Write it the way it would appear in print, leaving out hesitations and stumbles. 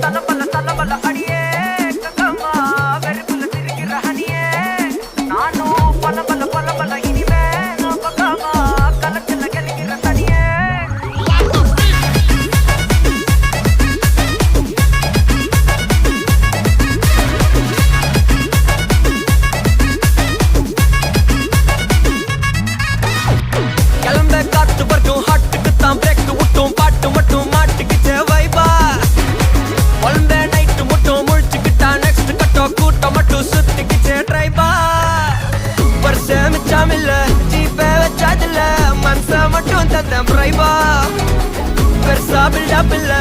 தலபல தலபல அடியே கக்கம்மா வெறுப்புல திரிகிற ஹனியே நானும் பலபல பலபல இனிமே நான் பக்காமா கலத்துல கலிக்கிற தனியே கிளம்ப காத்து வரைக்கும் ஹாட்டுக்கு தான் பிரேக் விட்டும் பாட்டு மட்டும் மாட்டுக்குச்சே வைபா ஒன்பே நைட்டு மட்டும் முழிச்சுக்கிட்டா நெக்ஸ்ட் கட்டோ கூட்டம் மட்டும் சுத்திக்கிச்சே ட்ரைபா வருஷ மிச்சாமில்ல ஜீப்பே வச்சாதில்ல மனச மட்டும் தந்தேன் பிரைபா பெருசா பில்டப் இல்ல